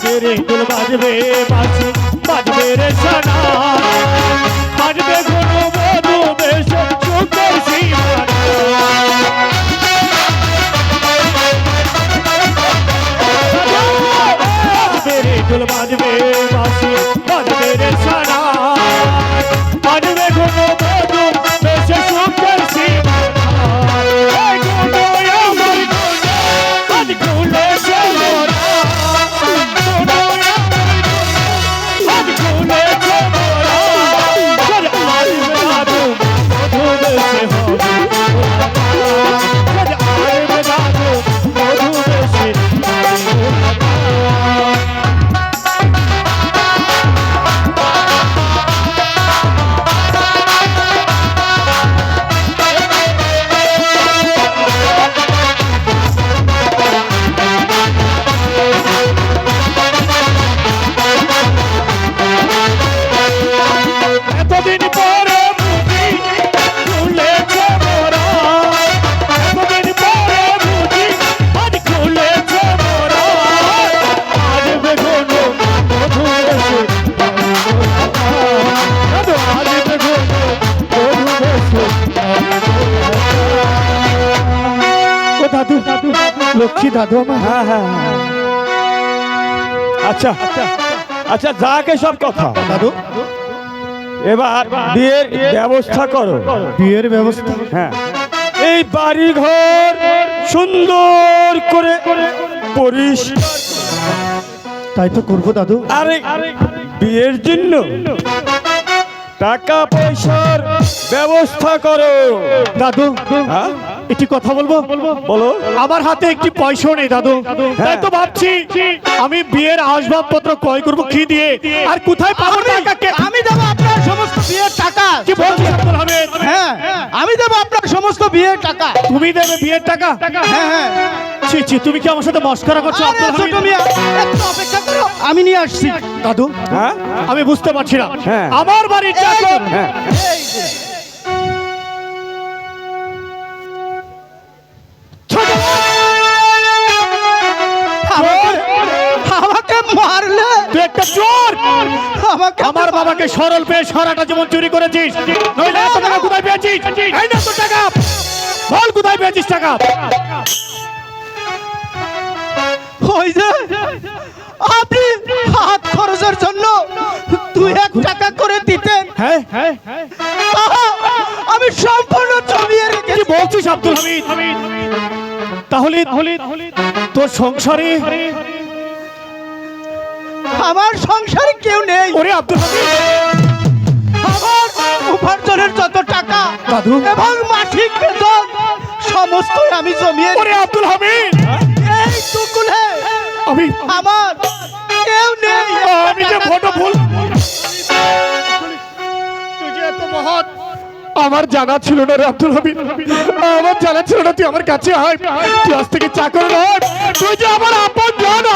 বাজবে রে ঢোল বাজবে বাঁশি বাজবে রে সানা বাজবে ঘন মধু বেশ সুখের সীমানা বাজবে রে ঢোল বাজবে বাঁশি বাজবে রে সানা বাজবে ঘন মধু বেশ সুখের সীমানা লক্ষ্মী দাদু আমার হ্যাঁ হ্যাঁ আচ্ছা আচ্ছা যাকে সব কথা দাদু এবার বিয়ের ব্যবস্থা করো বিয়ের ব্যবস্থা হ্যাঁ এই বাড়ি ঘর সুন্দর করে পরিষ্কার তাই তো করবো দাদু আরে বিয়ের জন্য টাকা পয়সার ব্যবস্থা করো দাদু হ্যাঁ একটি কথা বলবো বলো আমার হাতে একটি পয়সাও নেই দাদু তাই তো ভাবছি আমি বিয়ের আসবাবপত্র ক্রয় করবো কি দিয়ে আর কোথায় পাবো টাকা আমি দেবো আপনার সমস্ত বিয়ের টাকা। কি বলছিস আব্দুল হামিদ হ্যাঁ আমি দেবো আপনার সমস্ত বিয়ের টাকা। তুমি দেবে বিয়ের টাকা হ্যাঁ হ্যাঁ ছি ছি তুমি কি আমার সাথে মস্করা করছো আরে আব্দুল ছোট হামিদ মিয়া একটু অপেক্ষা করো আমি নিয়ে আসছি। দাদু হ্যাঁ আমি বুঝতে পারছি না হ্যাঁ। আমার বাড়ির চাকর হ্যাঁ এই যে ছোট আমাকে মারলে তুই একটা চোর আমাকে আমার বাবাকে সরল পেয়ে সরাটা যেমন চুরি করেছিস নইলে এত টাকা কোথায় পেয়েছিস এই না তোর টাকা বল কোথায় পেয়েছিস টাকা ওই যে আপনি হাত খরচের জন্য 2-1 টাকা করে দিতেন হ্যাঁ তাহা আমি সম্পূর্ণ জমিয়ে কি রেখেছি। বলছিস আব্দুল হামিদ তাহলে তোর সংসারে আমার সংসারে কেউ নেই। ওরে আব্দুল হামিদ আমার উপার্জনের যত টাকা দাদু। এবং মাসিক বেতন সমস্তই আমি জমিয়ে ওরে আব্দুল হামিদ এই টুকুলে আমি আমার কেউ নেই। আমি যে ফটো ভুল তুই যে এত মহৎ আমার জানা ছিল না রে আব্দুল হামিদ আমার জানা ছিল না তুই আমার কাছে আয় তুই আজ থেকে চাকর নয় তুই যে আমার আপন জান